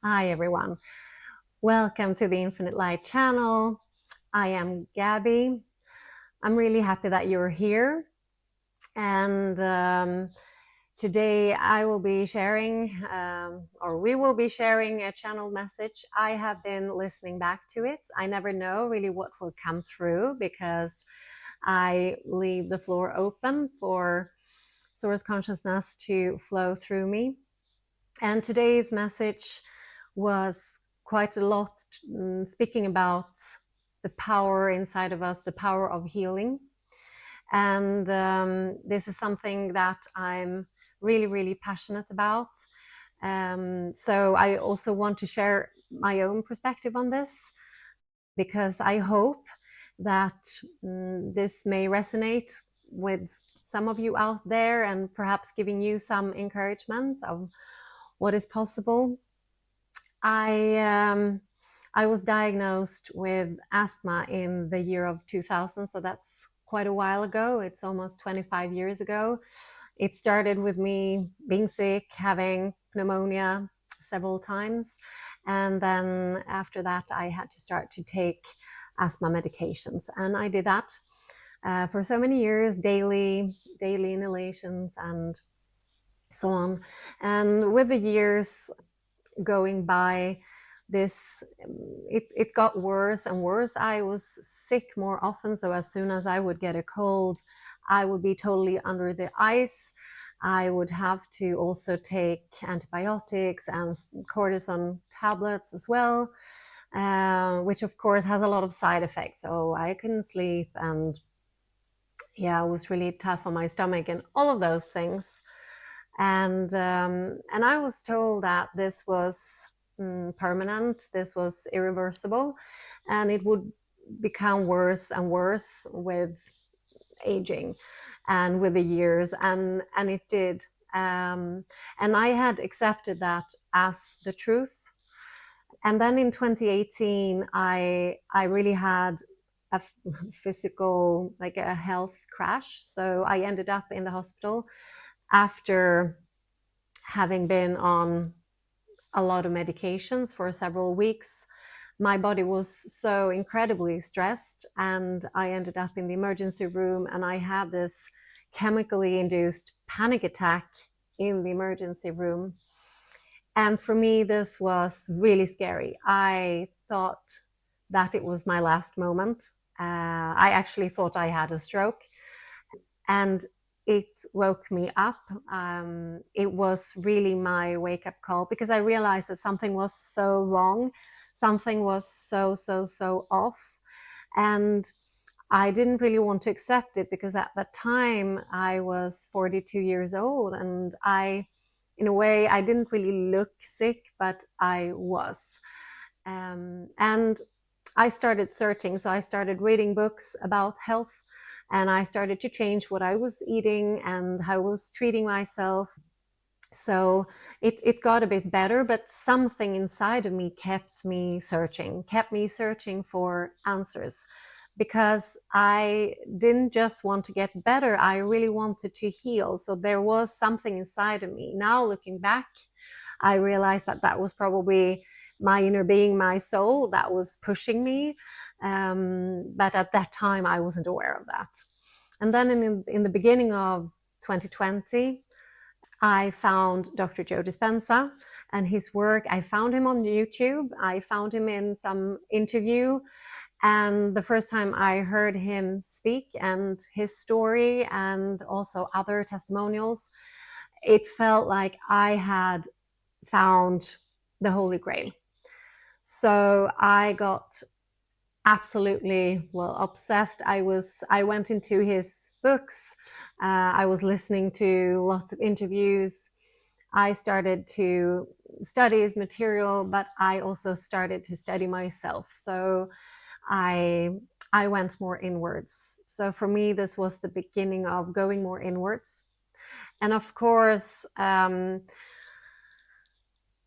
Hi everyone, welcome to the Infinite Light channel. I am Gabbie. I'm really happy that you're here, and today I will be sharing, or we will be sharing a channel message. I have been listening back to it. I never know really what will come through because I leave the floor open for source consciousness to flow through me. And today's message was quite a lot speaking about the power inside of us, the power of healing. And this is something that I'm really, really passionate about. So I also want to share my own perspective on this, because I hope that this may resonate with some of you out there and perhaps giving you some encouragement of what is possible. I was diagnosed with asthma in the year of 2000, so that's quite a while ago. It's almost 25 years ago. It started with me being sick, having pneumonia several times, and then after that I had to start to take asthma medications, and I did that for so many years, daily inhalations and so on. And with the years going by, it got worse and worse. I was sick more often, so as soon as I would get a cold, I would be totally under the ice. I would have to also take antibiotics and cortisone tablets as well, which of course has a lot of side effects. So I couldn't sleep, and yeah, it was really tough on my stomach and all of those things. And I was told that this was permanent, this was irreversible, and it would become worse and worse with aging and with the years, and it did. And I had accepted that as the truth. And then in 2018, I really had a physical, like a health crash. So I ended up in the hospital after having been on a lot of medications for several weeks. My body was so incredibly stressed, and I ended up in the emergency room, and I had this chemically induced panic attack in the emergency room. And for me, this was really scary. I thought that it was my last moment. I actually thought I had a stroke, and it woke me up. It was really my wake-up call, because I realized that something was so wrong. Something was so off. And I didn't really want to accept it, because at that time I was 42 years old, and in a way, I didn't really look sick, but I was. And I started searching. So I started reading books about health, and I started to change what I was eating and how I was treating myself. So it got a bit better, but something inside of me kept me searching for answers, because I didn't just want to get better, I really wanted to heal. So there was something inside of me. Now looking back, I realized that that was probably my inner being, my soul, that was pushing me. But at that time, I wasn't aware of that. And then in the beginning of 2020, I found Dr. Joe Dispenza and his work. I found him on YouTube. I found him in some interview. And the first time I heard him speak and his story and also other testimonials, it felt like I had found the Holy Grail. So I got absolutely, well, obsessed. I went into his books. I was listening to lots of interviews. I started to study his material, but I also started to study myself. So I went more inwards. So for me, this was the beginning of going more inwards. And of course,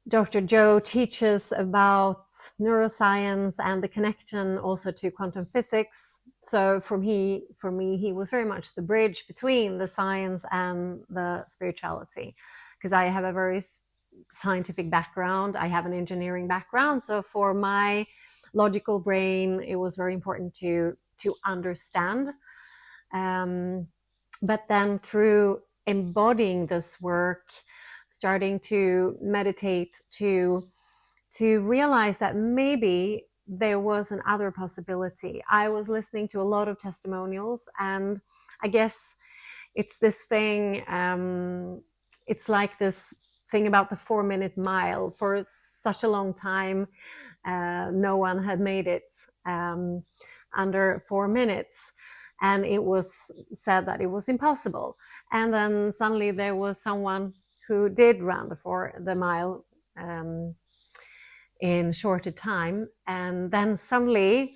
Dr. Joe teaches about neuroscience and the connection also to quantum physics. So for me, he was very much the bridge between the science and the spirituality, because I have a very scientific background. I have an engineering background, so for my logical brain, it was very important to understand. But then through embodying this work, starting to meditate, to realize that maybe there was another possibility. I was listening to a lot of testimonials, and I guess it's this thing, it's like this thing about the 4-minute mile. For such a long time, no one had made it under 4 minutes. And it was said that it was impossible. And then suddenly there was someone who did run the mile in shorter time. And then suddenly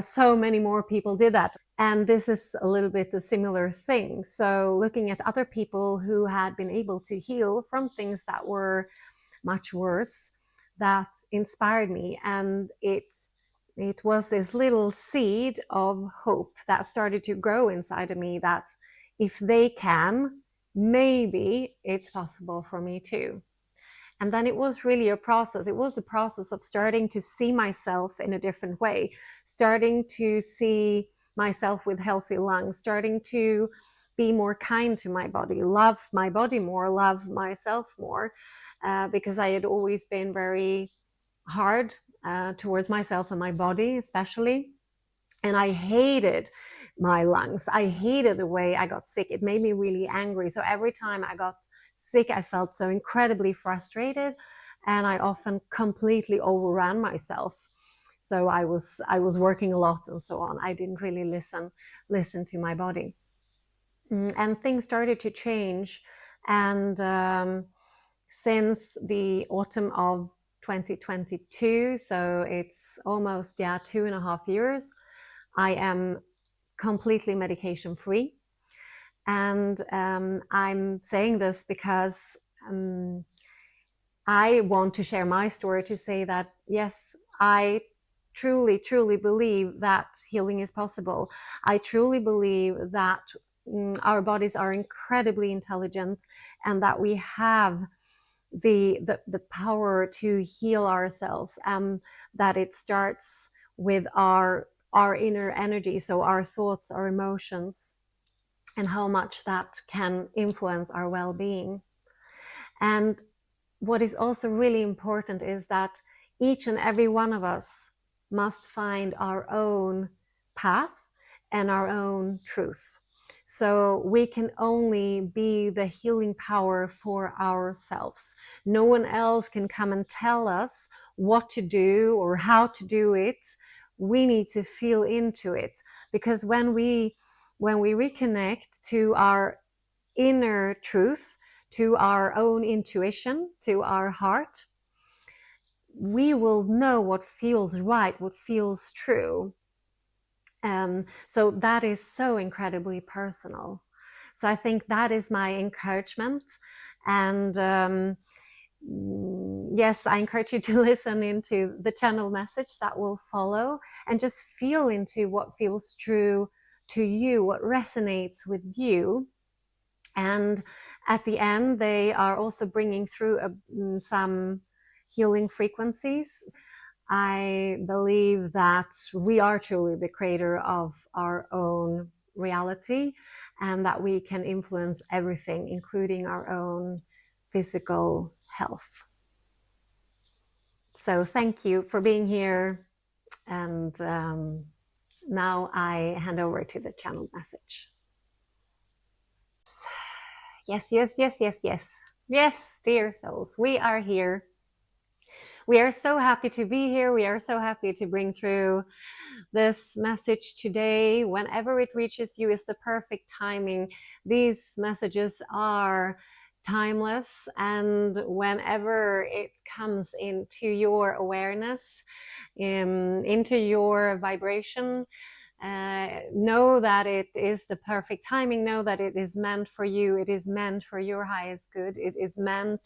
so many more people did that. And this is a little bit a similar thing. So looking at other people who had been able to heal from things that were much worse, that inspired me. And it was this little seed of hope that started to grow inside of me, that if they can, maybe it's possible for me too. And then it was really a process. It was a process of starting to see myself in a different way, starting to see myself with healthy lungs, starting to be more kind to my body, love my body more, love myself more, because I had always been very hard towards myself and my body, especially. And I hated my lungs. I hated the way I got sick. It made me really angry. So every time I got sick, I felt so incredibly frustrated, and I often completely overran myself. So I was working a lot and so on. I didn't really listen to my body. And things started to change. And since the autumn of 2022, so it's almost 2.5 years, I am completely medication free. And I'm saying this because I want to share my story, to say that, yes, I truly, truly believe that healing is possible. I truly believe that our bodies are incredibly intelligent, and that we have the power to heal ourselves, that it starts with our inner energy, so our thoughts, our emotions, and how much that can influence our well-being. And what is also really important is that each and every one of us must find our own path and our own truth. So we can only be the healing power for ourselves. No one else can come and tell us what to do or how to do it. We need to feel into it, because when we reconnect to our inner truth, to our own intuition, to our heart, we will know what feels right, what feels true. So that is so incredibly personal. So I think that is my encouragement. And yes, I encourage you to listen into the channel message that will follow, and just feel into what feels true to you, what resonates with you. And at the end, they are also bringing through some healing frequencies. I believe that we are truly the creator of our own reality, and that we can influence everything, including our own physical health. So thank you for being here. And now I hand over to the channel message. Yes, yes, yes, yes, yes. Yes, dear souls, we are here. We are so happy to be here. We are so happy to bring through this message today. Whenever it reaches you is the perfect timing. These messages are timeless, and whenever it comes into your awareness, into your vibration, know that it is the perfect timing. Know that it is meant for you. It is meant for your highest good. It is meant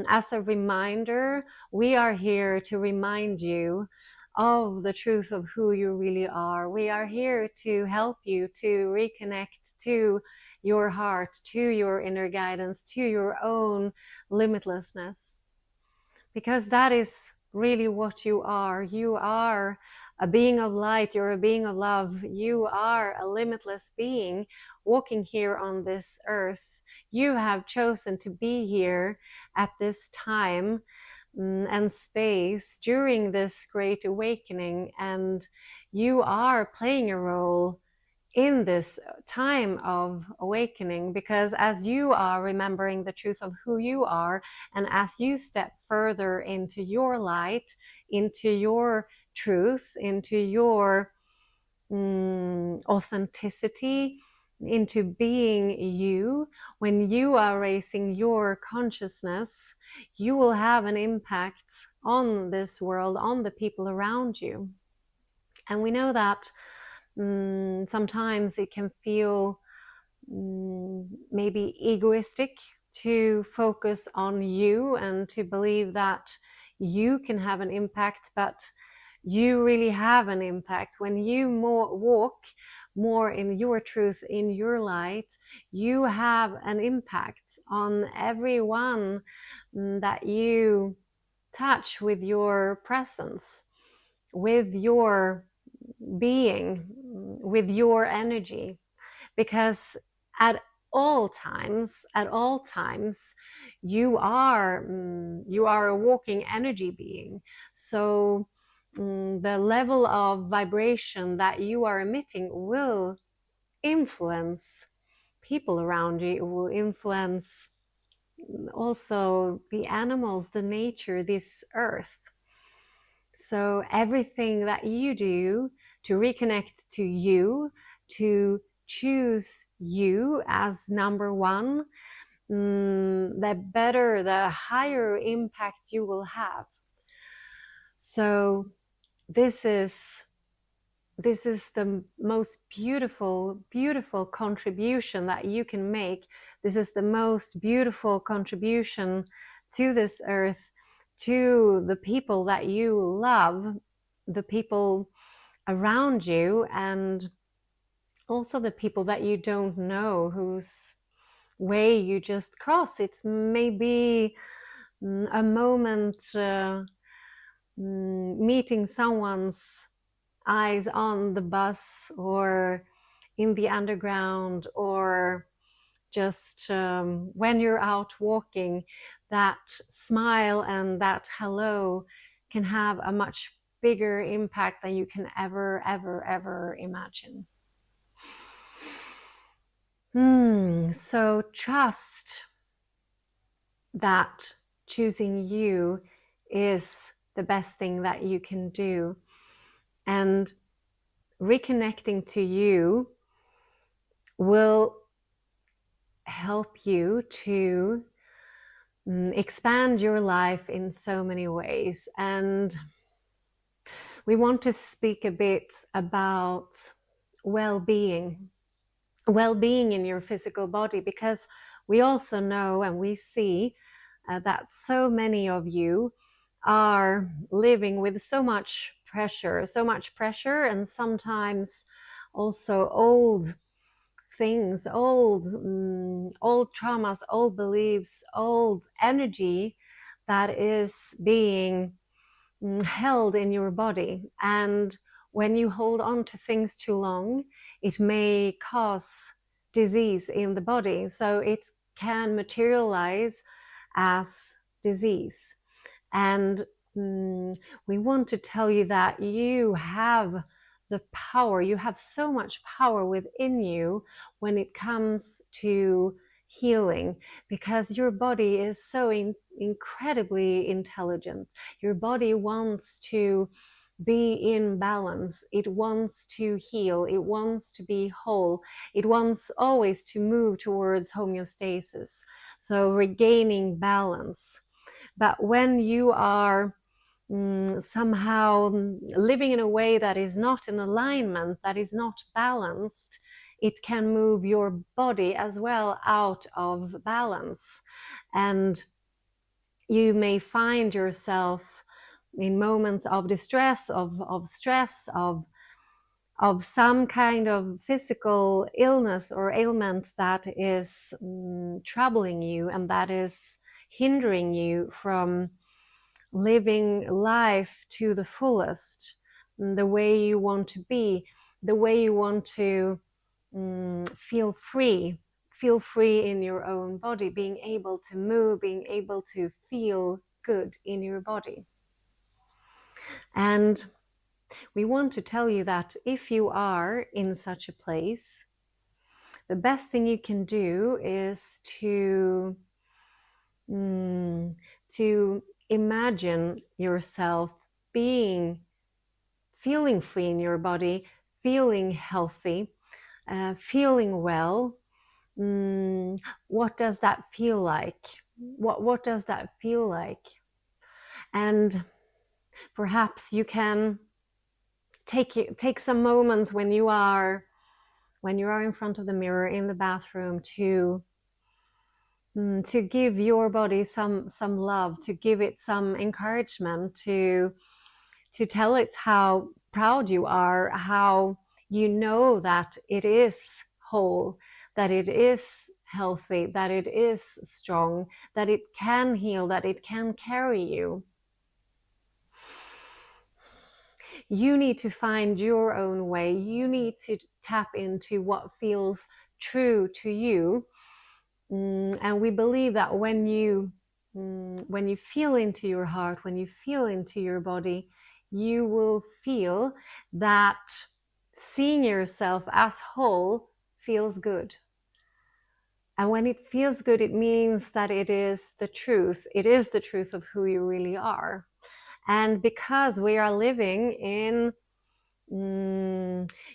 as a reminder. We are here to remind you of the truth of who you really are. We are here to help you to reconnect to your heart, to your inner guidance, to your own limitlessness. Because that is really what you are. You are a being of light, you're a being of love, you are a limitless being walking here on this earth. You have chosen to be here at this time and space during this great awakening, and you are playing a role in this time of awakening, because as you are remembering the truth of who you are, and as you step further into your light, into your truth, into your authenticity, into being you, when you are raising your consciousness, you will have an impact on this world, on the people around you. And we know that sometimes it can feel maybe egoistic to focus on you and to believe that you can have an impact, but you really have an impact. When you walk more in your truth, in your light, you have an impact on everyone that you touch with your presence, with your being, with your energy. Because at all times, you are a walking energy being. So the level of vibration that you are emitting will influence people around you. It will influence also the animals, the nature, this earth. So everything that you do to reconnect to you, to choose you as number one, the better, the higher impact you will have. So this is the most beautiful contribution that you can make. This is the most beautiful contribution to this earth, to the people that you love, the people around you, and also the people that you don't know, whose way you just cross. It may be a moment meeting someone's eyes on the bus or in the underground, or just when you're out walking, that smile and that hello can have a much bigger impact than you can ever imagine. So trust that choosing you is the best thing that you can do, and reconnecting to you will help you to expand your life in so many ways. And we want to speak a bit about well-being in your physical body, because we also know and we see that so many of you are living with so much pressure, and sometimes also old things, old traumas, old beliefs, old energy that is being held in your body. And when you hold on to things too long, it may cause disease in the body. So it can materialize as disease. And we want to tell you that you have the power, you have so much power within you when it comes to healing, because your body is so incredibly intelligent. Your body wants to be in balance, it wants to heal, it wants to be whole, it wants always to move towards homeostasis, so regaining balance. But when you are somehow living in a way that is not in alignment, that is not balanced, it can move your body as well out of balance. And you may find yourself in moments of distress, of stress, of of some kind of physical illness or ailment that is troubling you and that is hindering you from living life to the fullest, the way you want to be, the way you want to feel free in your own body, being able to move, being able to feel good in your body. And we want to tell you that if you are in such a place, the best thing you can do is to imagine yourself feeling free in your body, feeling healthy, feeling well. What does that feel like? What does that feel like? And perhaps you can take some moments when you are in front of the mirror in the bathroom to give your body some love, to give it some encouragement, to tell it how proud you are, how you know that it is whole, that it is healthy, that it is strong, that it can heal, that it can carry you. You need to find your own way. You need to tap into what feels true to you. And we believe that when you feel into your heart, when you feel into your body, you will feel that seeing yourself as whole feels good. And when it feels good, it means that it is the truth. It is the truth of who you really are. And because we are living in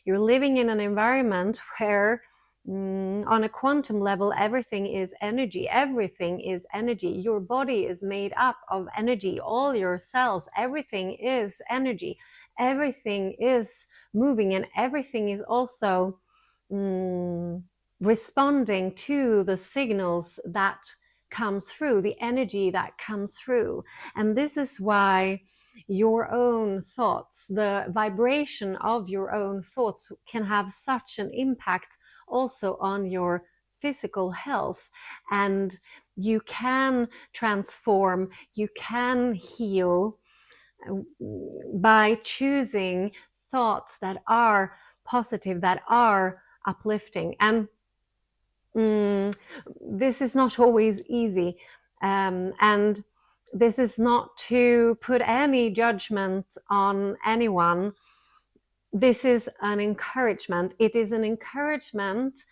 you're living in an environment where on a quantum level everything is energy. Everything is energy. Your body is made up of energy. All your cells, everything is energy. Everything is moving, and everything is also responding to the signals that comes through, the energy that comes through. And this is why your own thoughts, the vibration of your own thoughts, can have such an impact also on your physical health. And you can transform, you can heal by choosing thoughts that are positive, that are uplifting. And this is not always easy. And this is not to put any judgment on anyone. This is an encouragement. It is an encouragement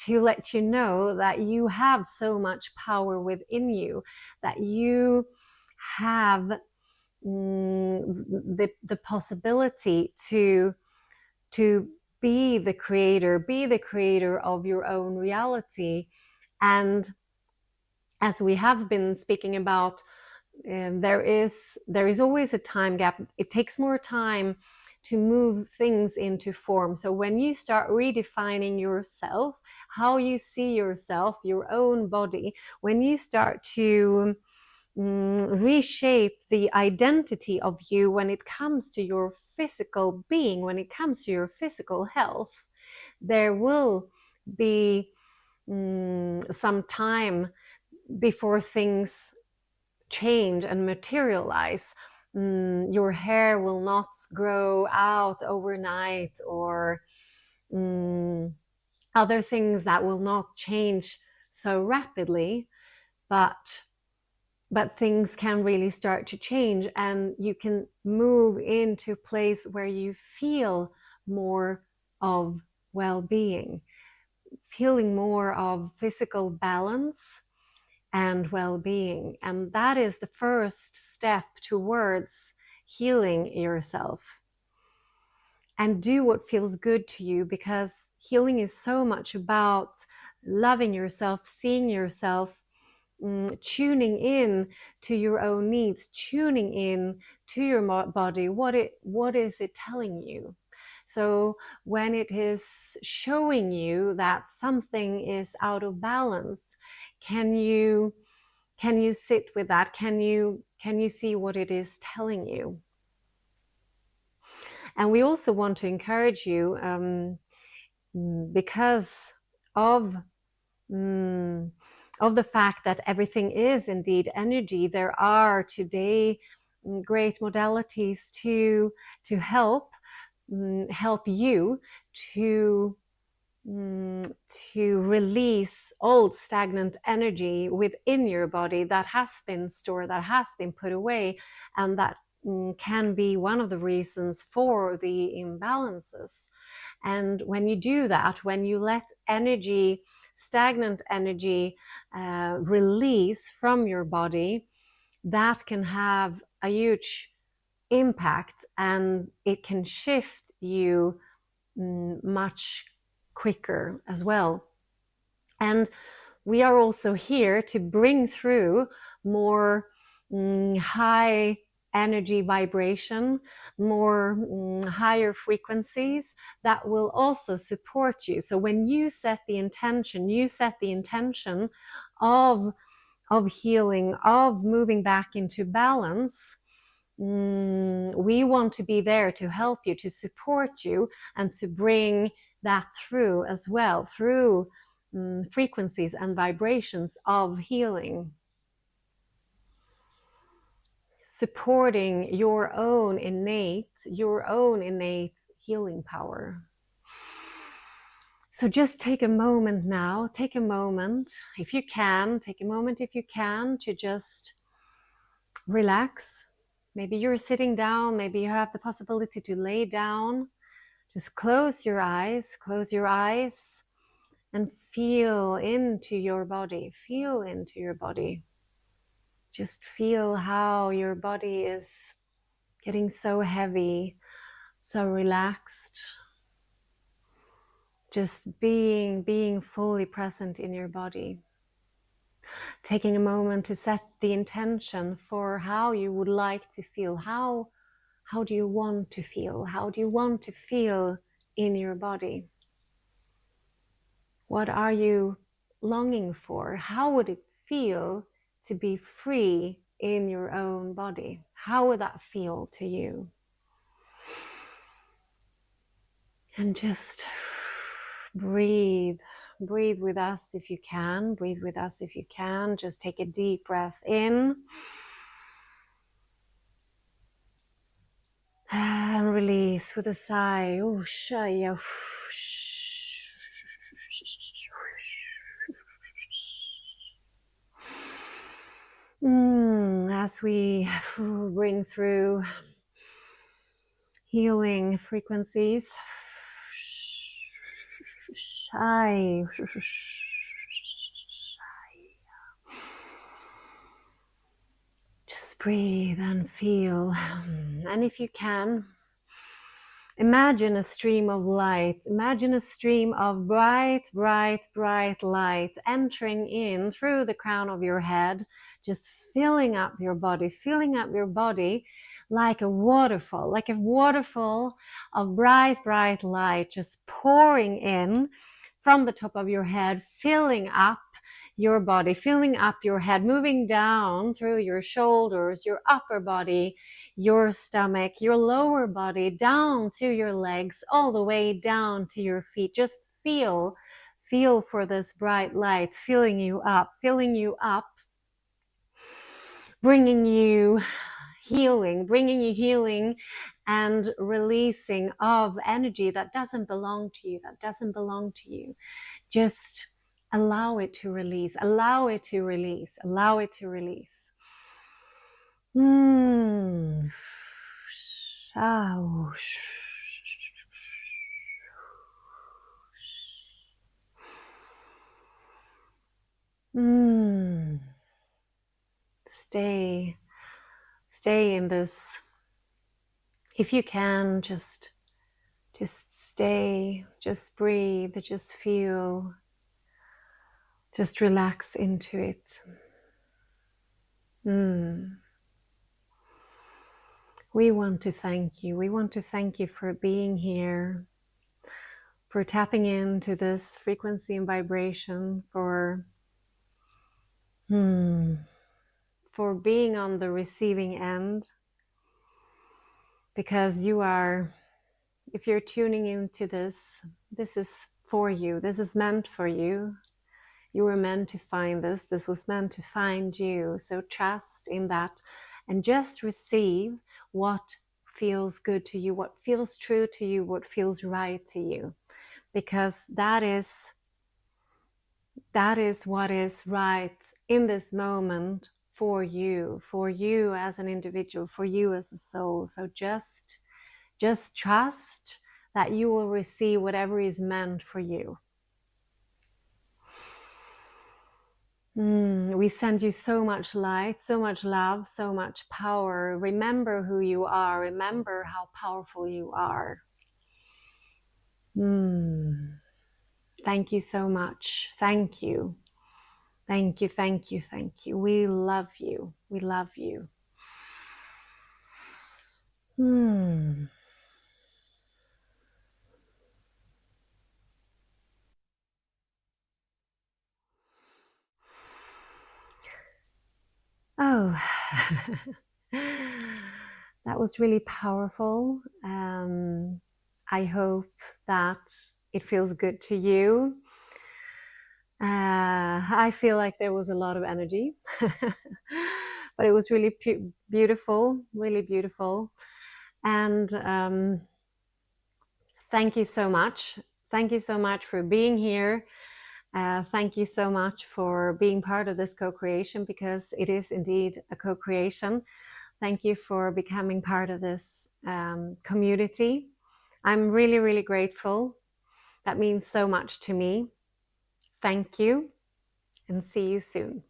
to let you know that you have so much power within you, that you have the possibility to be the creator of your own reality. And as we have been speaking about, there is always a time gap. It takes more time to move things into form. So when you start redefining yourself, how you see yourself, your own body, when you start to reshape the identity of you when it comes to your physical being, when it comes to your physical health, there will be some time before things change and materialize. Your hair will not grow out overnight, or other things that will not change so rapidly, but things can really start to change, and you can move into a place where you feel more of well-being, feeling more of physical balance and well-being. And that is the first step towards healing yourself. And do what feels good to you, because healing is so much about loving yourself, seeing yourself, tuning in to your own needs, tuning in to your body. What is it telling you? So when it is showing you that something is out of balance, can you sit with that? Can you see what it is telling you? And we also want to encourage you, because of the fact that everything is indeed energy, there are today great modalities to help you to release old stagnant energy within your body that has been stored, that has been put away, and that can be one of the reasons for the imbalances. And when you do that, when you let energy, stagnant energy, release from your body, that can have a huge impact, and it can shift you much quicker as well. And we are also here to bring through more high energy vibration, more higher frequencies that will also support you. So when you set the intention, of healing, of moving back into balance. We want to be there to help you, to support you, and to bring that through as well, through frequencies and vibrations of healing, supporting your own innate healing power. So just take a moment now, take a moment if you can to just relax. Maybe you're sitting down, maybe you have the possibility to lay down. Just close your eyes and feel into your body. Just feel how your body is getting so heavy, so relaxed. Just being fully present in your body. Taking a moment to set the intention for how you would like to feel. How do you want to feel? How do you want to feel in your body? What are you longing for? How would it feel to be free in your own body? How would that feel to you? And just breathe with us if you can. Just take a deep breath in and release with a sigh. As we bring through healing frequencies. Just breathe and feel. And if you can, imagine a stream of light. Imagine a stream of bright light entering in through the crown of your head, just filling up your body like a waterfall of bright light, just pouring in from the top of your head, filling up your body, filling up your head, moving down through your shoulders, your upper body, your stomach, your lower body, down to your legs, all the way down to your feet. Just feel for this bright light filling you up, bringing you healing and releasing of energy that doesn't belong to you. Just allow it to release. Stay in this. If you can, just stay, just breathe, just feel, just relax into it. We want to thank you. We want to thank you for being here, for tapping into this frequency and vibration, for being on the receiving end, because you are if you're tuning into this, this is for you. This is meant for you. You were meant to find this. This was meant to find you. So trust in that and just receive what feels good to you, what feels true to you, what feels right to you. Because that is what is right in this moment for you as an individual, for you as a soul. So just trust that you will receive whatever is meant for you. We send you so much light, so much love, so much power. Remember who you are. Remember how powerful you are. Thank you so much. Thank you. Thank you, thank you, thank you. We love you. We love you. Oh, that was really powerful. I hope that it feels good to you. I feel like there was a lot of energy, but it was really beautiful, really beautiful. And thank you so much. Thank you so much for being here. Thank you so much for being part of this co-creation, because it is indeed a co-creation. Thank you for becoming part of this community. I'm really, really grateful. That means so much to me. Thank you, and see you soon.